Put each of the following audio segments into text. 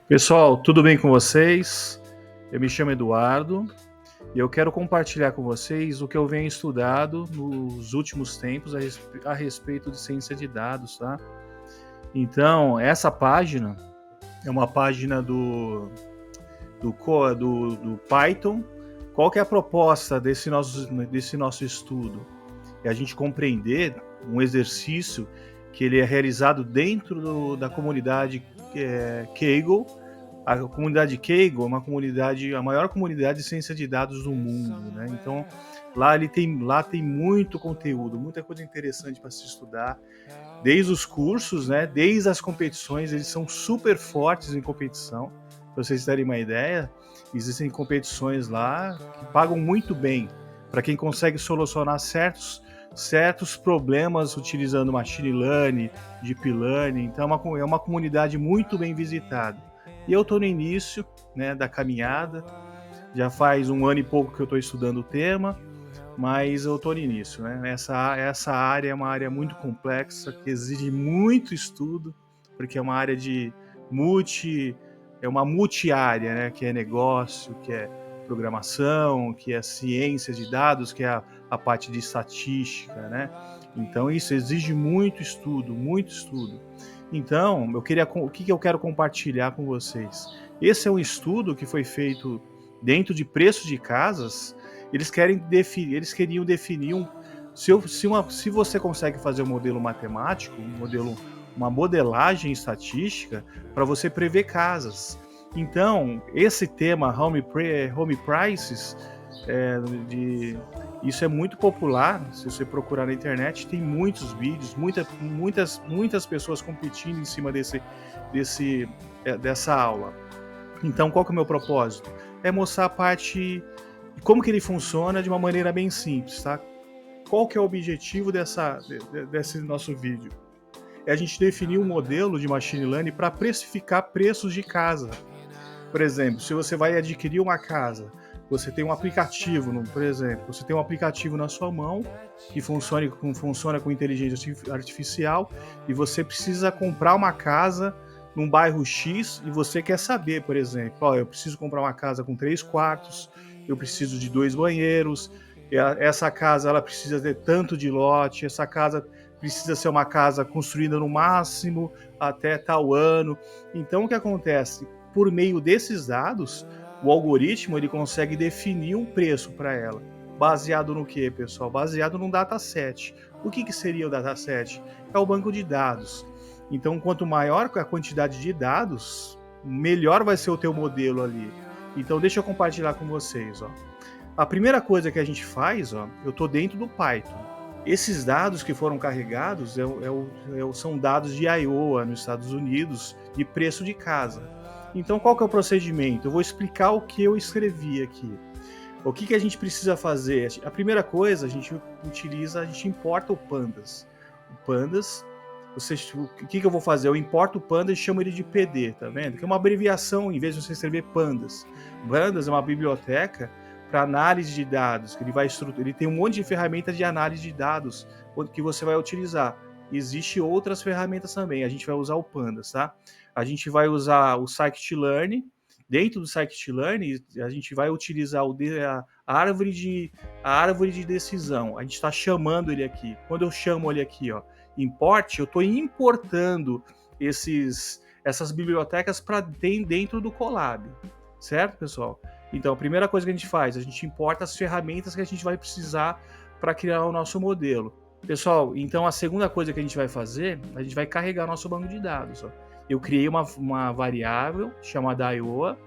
Pessoal, tudo bem com vocês? Eu me chamo Eduardo e eu quero compartilhar com vocês o que eu venho estudado nos últimos tempos a respeito de ciência de dados, tá? Então, essa página é uma página do Python. Qual que é a proposta desse nosso estudo? É a gente compreender um exercício que ele é realizado dentro da comunidade Kaggle. A comunidade Kaggle é uma comunidade, a maior comunidade de ciência de dados do mundo, né? Então, lá tem muito conteúdo, muita coisa interessante para se estudar, desde os cursos, né? Desde as competições, eles são super fortes em competição. Para vocês terem uma ideia, existem competições lá que pagam muito bem para quem consegue solucionar certos problemas utilizando machine learning, deep learning. Então é uma comunidade muito bem visitada. E eu estou no início, né, da caminhada, já faz um ano e pouco que eu estou estudando o tema, mas eu estou no início, né? Essa área é uma área muito complexa, que exige muito estudo, porque é uma área é uma multi-área, né? Que é negócio, que é programação, que é ciência de dados, que é a parte de estatística, né? Então isso exige muito estudo, muito estudo. Então, o que eu quero compartilhar com vocês? Esse é um estudo que foi feito dentro de preços de casas. Eles queriam definir se você consegue fazer um modelo matemático, uma modelagem estatística para você prever casas. Então, esse tema home prices, é, de, isso é muito popular. Se você procurar na internet, tem muitos vídeos, muitas pessoas competindo em cima dessa aula. Então, qual que é o meu propósito? É mostrar a parte de como que ele funciona de uma maneira bem simples, tá? Qual que é o objetivo desse nosso vídeo? É a gente definir um modelo de machine learning para precificar preços de casa. Por exemplo, se você vai adquirir uma casa, você tem um aplicativo, por exemplo, você tem um aplicativo na sua mão que funciona com inteligência artificial e você precisa comprar uma casa num bairro X e você quer saber, por exemplo, eu preciso comprar uma casa com 3 quartos, eu preciso de 2 banheiros, essa casa ela precisa ter tanto de lote, essa casa precisa ser uma casa construída no máximo até tal ano. Então o que acontece? Por meio desses dados, o algoritmo ele consegue definir um preço para ela. Baseado no que, pessoal? Baseado num dataset. O que seria o dataset? É o banco de dados. Então, quanto maior a quantidade de dados, melhor vai ser o teu modelo ali. Então, deixa eu compartilhar com vocês. A primeira coisa que a gente faz, eu estou dentro do Python. Esses dados que foram carregados são dados de Iowa, nos Estados Unidos, de preço de casa. Então, qual que é o procedimento? Eu vou explicar o que eu escrevi aqui. O que a gente precisa fazer? A primeira coisa, a gente importa o Pandas. O Pandas, o que eu vou fazer? Eu importo o Pandas e chamo ele de PD, tá vendo? Que é uma abreviação, em vez de você escrever Pandas. Pandas é uma biblioteca para análise de dados, que ele tem um monte de ferramentas de análise de dados que você vai utilizar. Existem outras ferramentas também, a gente vai usar o Pandas, tá? A gente vai usar o Scikit-learn. Dentro do Scikit-learn, a gente vai utilizar a árvore de decisão. A gente está chamando ele aqui. Quando eu chamo ele aqui, import, eu estou importando essas bibliotecas para dentro do Colab, certo, pessoal? Então, a primeira coisa que a gente faz, a gente importa as ferramentas que a gente vai precisar para criar o nosso modelo. Pessoal, então a segunda coisa que a gente vai fazer, a gente vai carregar nosso banco de dados. Eu criei uma variável chamada Iowa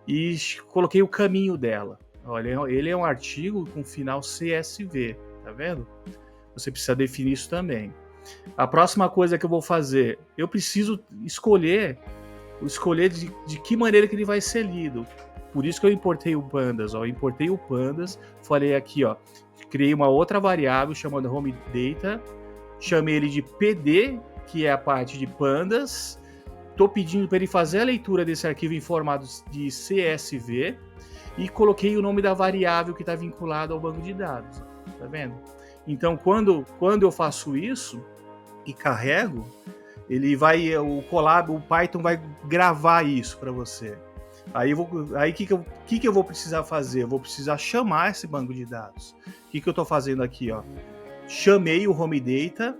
e coloquei o caminho dela. Olha, ele é um artigo com final CSV, tá vendo? Você precisa definir isso também. A próxima coisa que eu vou fazer, eu preciso escolher de que maneira que ele vai ser lido. Por isso que eu importei o Pandas. Eu importei o Pandas, falei aqui, criei uma outra variável chamada Home Data, chamei ele de PD, que é a parte de Pandas. Estou pedindo para ele fazer a leitura desse arquivo em formato de CSV e coloquei o nome da variável que está vinculada ao banco de dados. Tá vendo? Então, quando eu faço isso e carrego, o Colab, o Python vai gravar isso para você. Aí que eu vou precisar fazer? Eu vou precisar chamar esse banco de dados. O que eu estou fazendo aqui, ó? Chamei o Home Data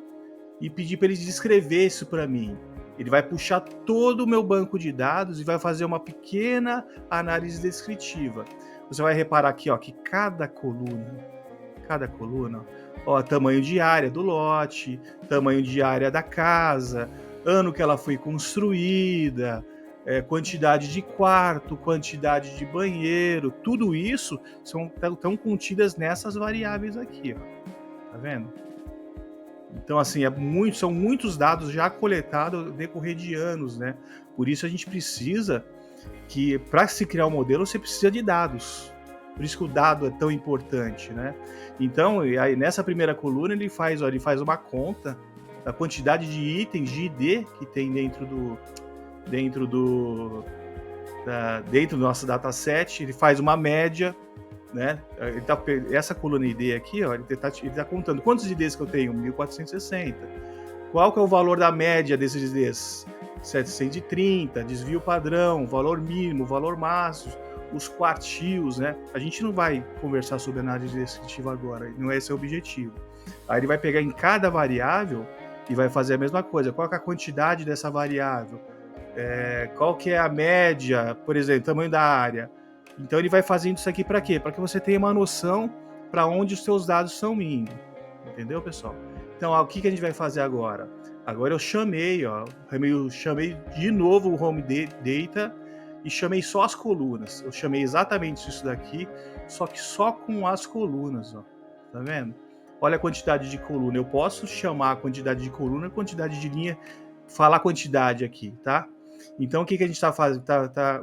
e pedi para ele descrever isso para mim. Ele vai puxar todo o meu banco de dados e vai fazer uma pequena análise descritiva. Você vai reparar aqui, ó, que cada coluna, ó, tamanho de área do lote, tamanho de área da casa, ano que ela foi construída, quantidade de quarto, quantidade de banheiro, tudo isso estão contidas nessas variáveis aqui, ó. Tá vendo? Então, assim, são muitos dados já coletados no decorrer de anos, né? Por isso a gente precisa que, para se criar um modelo, você precisa de dados. Por isso que o dado é tão importante, né? Então, aí, nessa primeira coluna, ele faz uma conta da quantidade de itens de ID que tem dentro do nosso dataset, ele faz uma média, né? Essa coluna ID aqui, ó, ele tá contando quantos IDs que eu tenho, 1460. Qual que é o valor da média desses IDs? 730, desvio padrão, valor mínimo, valor máximo, os quartios, né? A gente não vai conversar sobre análise descritiva agora, não é esse o objetivo. Aí ele vai pegar em cada variável e vai fazer a mesma coisa. Qual que é a quantidade dessa variável? Qual que é a média, por exemplo, tamanho da área? Então ele vai fazendo isso aqui para quê? Para que você tenha uma noção para onde os seus dados estão indo. Entendeu, pessoal? Então, o que a gente vai fazer agora? Agora eu chamei de novo o Home Data e chamei só as colunas. Eu chamei exatamente isso daqui, só que só com as colunas, ó. Tá vendo? Olha a quantidade de coluna. Eu posso chamar a quantidade de coluna, a quantidade de linha, falar a quantidade aqui, tá? Então, o que a gente está fazendo?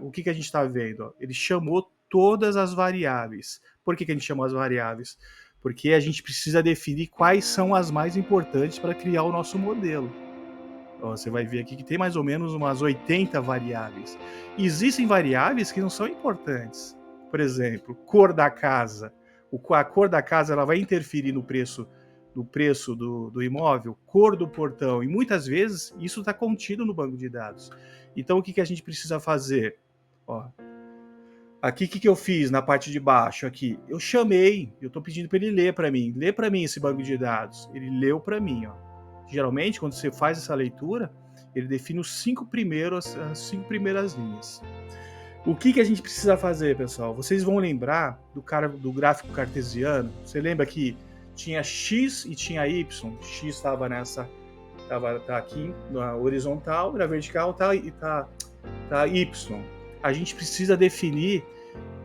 O que a gente está vendo? Ó? Ele chamou todas as variáveis. Por que a gente chamou as variáveis? Porque a gente precisa definir quais são as mais importantes para criar o nosso modelo. Ó, você vai ver aqui que tem mais ou menos umas 80 variáveis. Existem variáveis que não são importantes. Por exemplo, cor da casa. A cor da casa ela vai interferir no preço do imóvel, cor do portão, e muitas vezes isso está contido no banco de dados. Então, o que a gente precisa fazer? Ó, aqui, o que eu fiz na parte de baixo? Aqui, eu estou pedindo para ele ler para mim esse banco de dados. Ele leu para mim. Ó. Geralmente, quando você faz essa leitura, ele define as 5 primeiras linhas. O que a gente precisa fazer, pessoal? Vocês vão lembrar do gráfico cartesiano? Você lembra que tinha X e tinha Y? X estava tá aqui na horizontal, na vertical tá Y. A gente precisa definir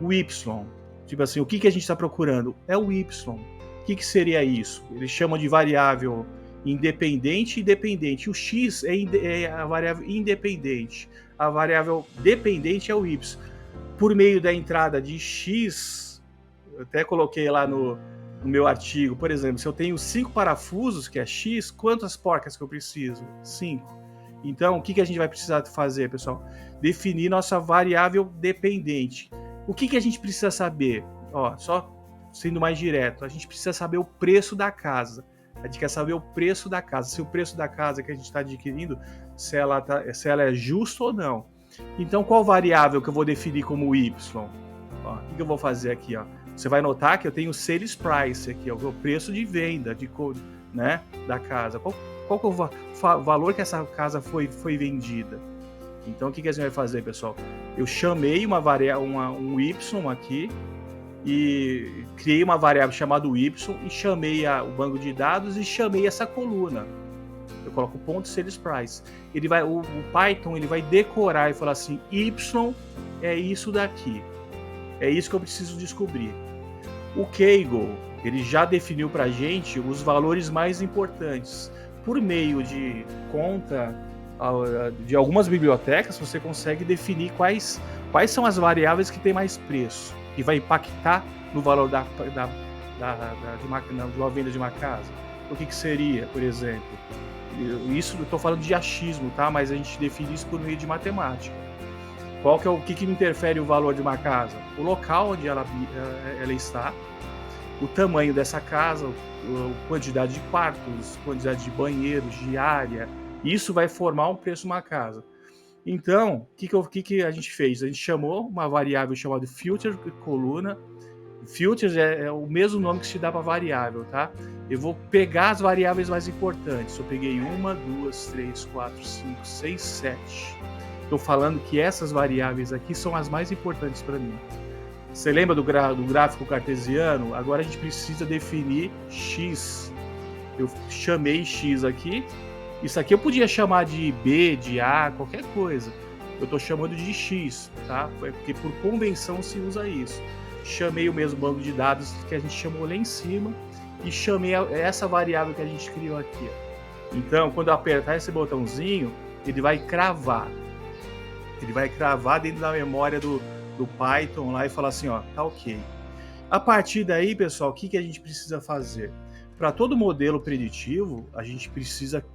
o Y. Tipo assim, o que a gente está procurando? É o Y. O que seria isso? Eles chamam de variável independente e dependente. O X é a variável independente. A variável dependente é o Y. Por meio da entrada de X, eu até coloquei lá no meu artigo, por exemplo, se eu tenho 5 parafusos, que é X, quantas porcas que eu preciso? 5. Então, o que a gente vai precisar fazer, pessoal? Definir nossa variável dependente. O que a gente precisa saber? Ó, só sendo mais direto, a gente precisa saber o preço da casa. A gente quer saber o preço da casa, se o preço da casa que a gente está adquirindo, se ela é justa ou não. Então, qual variável que eu vou definir como Y? Ó, o que eu vou fazer aqui? Ó? Você vai notar que eu tenho o sales price aqui, ó, o preço de venda né, da casa. Qual que é o valor que essa casa foi vendida? Então, o que a gente vai fazer, pessoal? Eu chamei um Y aqui e criei uma variável chamada Y e chamei o banco de dados e chamei essa coluna. Eu coloco ponto sales price. O Python ele vai decorar e falar assim, Y é isso daqui. É isso que eu preciso descobrir. O Kaggle, ele já definiu para a gente os valores mais importantes. Por meio de conta de algumas bibliotecas, você consegue definir quais são as variáveis que têm mais preço e vai impactar no valor de uma venda de uma casa. O que seria, por exemplo? Isso eu estou falando de achismo, tá? Mas a gente define isso por meio de matemática. O que me interfere o valor de uma casa? O local onde ela está, o tamanho dessa casa, a quantidade de quartos, quantidade de banheiros, de área, Isso vai formar um preço de uma casa. Então, o que a gente fez? A gente chamou uma variável chamada filter coluna. Filters é o mesmo nome que se dá para variável, tá? Eu vou pegar as variáveis mais importantes. Eu peguei 1, 2, 3, 4, 5, 6, 7. Estou falando que essas variáveis aqui são as mais importantes para mim. Você lembra do gráfico cartesiano? Agora a gente precisa definir x. Eu chamei x aqui. Isso aqui eu podia chamar de b, de a, qualquer coisa. Eu estou chamando de x, tá? Porque por convenção se usa isso. Chamei o mesmo banco de dados que a gente chamou lá em cima e chamei essa variável que a gente criou aqui. Então, quando eu apertar esse botãozinho, ele vai cravar. Ele vai cravar dentro da memória do Python lá e falar assim, ó, tá ok. A partir daí, pessoal, o que a gente precisa fazer? Para todo modelo preditivo, a gente precisa,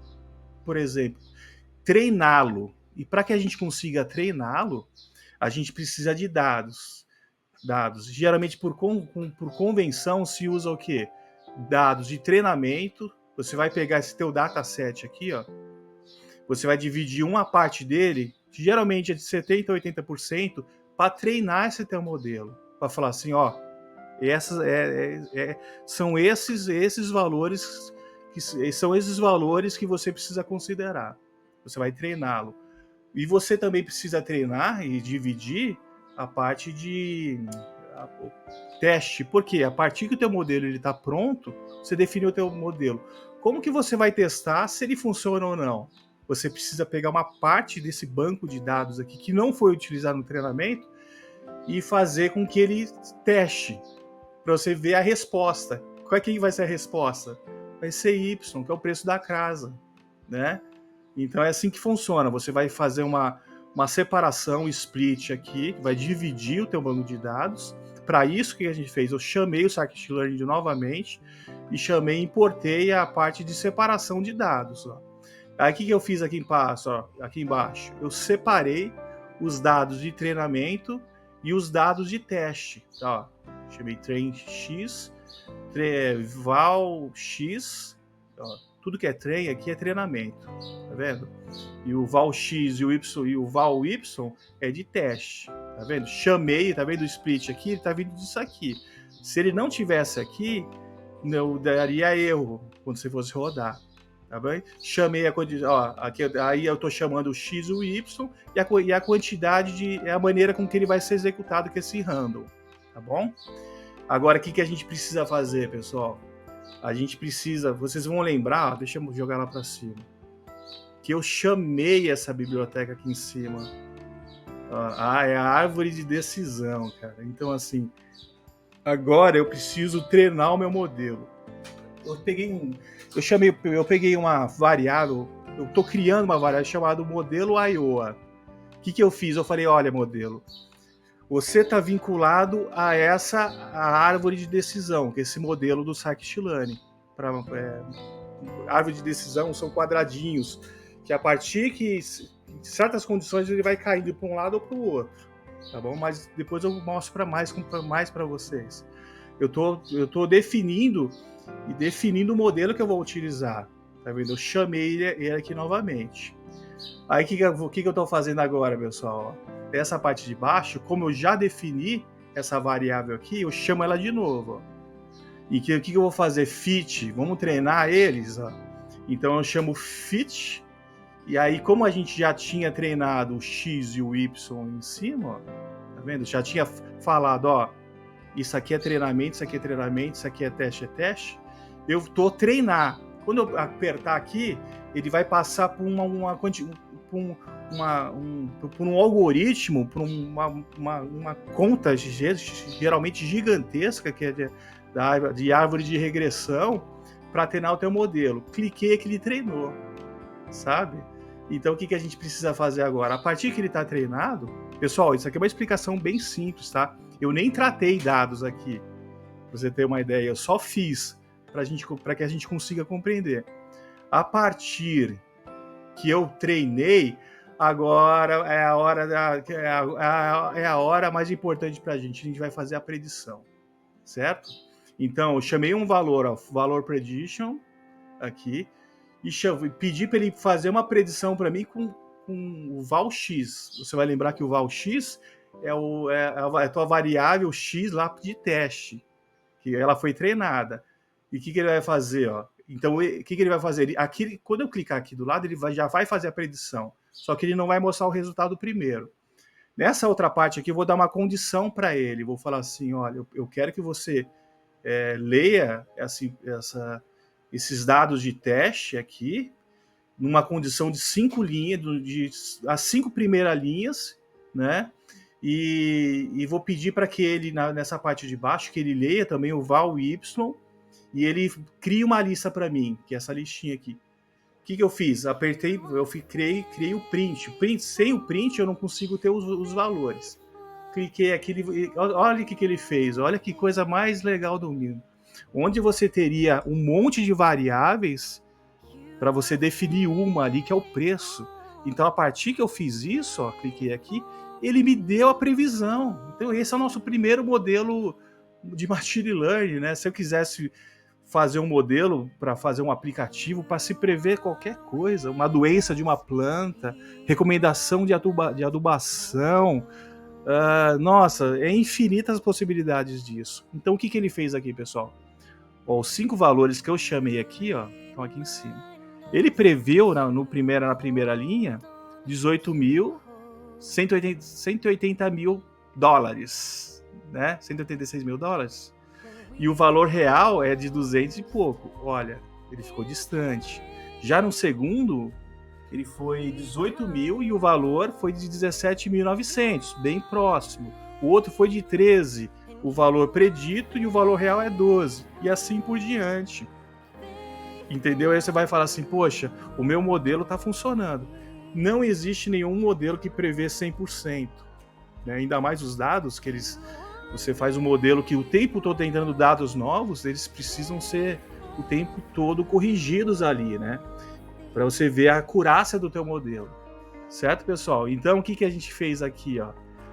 por exemplo, treiná-lo. E para que a gente consiga treiná-lo, a gente precisa de dados. Geralmente, por convenção, se usa o quê? Dados de treinamento. Você vai pegar esse teu dataset aqui, ó. Você vai dividir uma parte dele, que geralmente é de 70% a 80%, para treinar esse teu modelo. Para falar assim, ó, são esses valores que você precisa considerar. Você vai treiná-lo. E você também precisa treinar e dividir a parte de teste. Por quê? A partir que o teu modelo está pronto, você define o teu modelo. Como que você vai testar se ele funciona ou não? Você precisa pegar uma parte desse banco de dados aqui que não foi utilizado no treinamento e fazer com que ele teste, para você ver a resposta. Qual é que vai ser a resposta? Vai ser Y, que é o preço da casa, né? Então é assim que funciona. Você vai fazer uma separação, split aqui, vai dividir o teu banco de dados. Para isso, o que a gente fez? Eu chamei o scikit-learn novamente e importei a parte de separação de dados. Ó. Aí o que eu fiz aqui embaixo? Eu separei os dados de treinamento e os dados de teste. Ó. Chamei train x, val x, ó. Tudo que é train aqui é treinamento, tá vendo? E o val x e o val y é de teste, tá vendo? Chamei, tá vendo o split aqui? Ele tá vindo disso aqui. Se ele não tivesse aqui, não daria erro quando você fosse rodar, tá bem? Chamei a quantidade, ó, aqui, aí eu tô chamando o x e o y e a quantidade é a maneira com que ele vai ser executado, que é esse handle, tá bom? Agora, o que a gente precisa fazer, pessoal? A gente precisa, vocês vão lembrar, deixa eu jogar lá para cima, que eu chamei essa biblioteca aqui em cima. É a árvore de decisão, cara. Então, assim, agora eu preciso treinar o meu modelo. Eu peguei uma variável, eu estou criando uma variável chamada modelo Iowa. O que eu fiz? Eu falei, olha, modelo, você está vinculado a a árvore de decisão, que é esse modelo do scikit-learn. Árvore de decisão são quadradinhos, que a partir que em certas condições ele vai caindo para um lado ou para o outro, tá bom? Mas depois eu mostro mais para vocês. Eu tô definindo o modelo que eu vou utilizar, tá vendo? Eu chamei ele aqui novamente. Aí o que eu estou fazendo agora, pessoal? Essa parte de baixo, como eu já defini essa variável aqui, eu chamo ela de novo. Ó. E o que eu vou fazer? Fit. Vamos treinar eles. Ó. Então eu chamo fit. E aí, como a gente já tinha treinado o x e o y em cima, ó, tá vendo? Já tinha falado, ó, isso aqui é treinamento, isso aqui é treinamento, isso aqui é teste. Eu estou treinar. Quando eu apertar aqui, ele vai passar por um algoritmo, por uma conta geralmente gigantesca, que é de árvore de regressão, para treinar o teu modelo. Cliquei que ele treinou, sabe? Então, o que a gente precisa fazer agora? A partir que ele está treinado, pessoal, isso aqui é uma explicação bem simples, tá? Eu nem tratei dados aqui, para você ter uma ideia. Eu só fiz para que a gente consiga compreender. A partir que eu treinei, agora é a hora mais importante para a gente vai fazer a predição, certo? Então, eu chamei um valor, ó, valor prediction aqui, e pedir para ele fazer uma predição para mim com o val X. Você vai lembrar que o val X é a tua variável X lá de teste, que ela foi treinada. E o que ele vai fazer? Ó? Então, o que ele vai fazer? Aqui, quando eu clicar aqui do lado, ele já vai fazer a predição. Só que ele não vai mostrar o resultado primeiro. Nessa outra parte aqui, eu vou dar uma condição para ele. Vou falar assim, olha, eu quero que você leia esses dados de teste aqui, numa condição de 5 linhas, as 5 primeiras linhas, né? E vou pedir para que ele, nessa parte de baixo, que ele leia também o val Y, e ele cria uma lista para mim, que é essa listinha aqui. O que eu fiz? Criei o print. Sem o print eu não consigo ter os valores. Cliquei aqui, olha o que ele fez, olha que coisa mais legal do mundo. Onde você teria um monte de variáveis para você definir uma ali, que é o preço. Então, a partir que eu fiz isso, ó, cliquei aqui, ele me deu a previsão. Então, esse é o nosso primeiro modelo de machine learning, né? Se eu quisesse fazer um modelo para fazer um aplicativo para se prever qualquer coisa, uma doença de uma planta, recomendação de adubação, nossa, é infinitas possibilidades disso. Então, o que ele fez aqui, pessoal? Ó, os 5 valores que eu chamei aqui, ó, estão aqui em cima. Ele preveu na primeira linha 180 mil dólares, né? 186 mil dólares. E o valor real é de 200 e pouco. Olha, ele ficou distante. Já no segundo, ele foi 18 mil e o valor foi de 17.900, bem próximo. O outro foi de 13, o valor predito, e o valor real é 12. E assim por diante. Entendeu? Aí você vai falar assim, poxa, o meu modelo está funcionando. Não existe nenhum modelo que prevê 100%. Né? Ainda mais os dados, que você faz um modelo que o tempo todo tem dando dados novos, eles precisam ser o tempo todo corrigidos ali, né? Para você ver a acurácia do teu modelo. Certo, pessoal? Então, o que a gente fez aqui? Ó?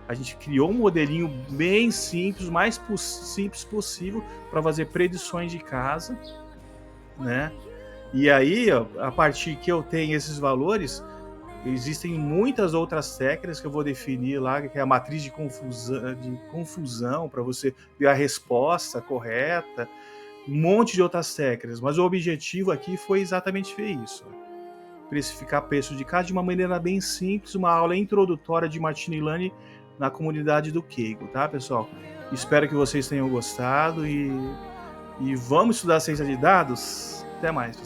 A gente criou um modelinho bem simples, mais simples possível, para fazer predições de casa, né? E aí, ó, a partir que eu tenho esses valores, existem muitas outras técnicas que eu vou definir lá, que é a matriz de confusão para você ver a resposta correta, um monte de outras técnicas. Mas o objetivo aqui foi exatamente ver isso. Precificar preço de casa de uma maneira bem simples, uma aula introdutória de Machine Learning na comunidade do Keigo, tá, pessoal? Espero que vocês tenham gostado e vamos estudar ciência de dados. Até mais, pessoal.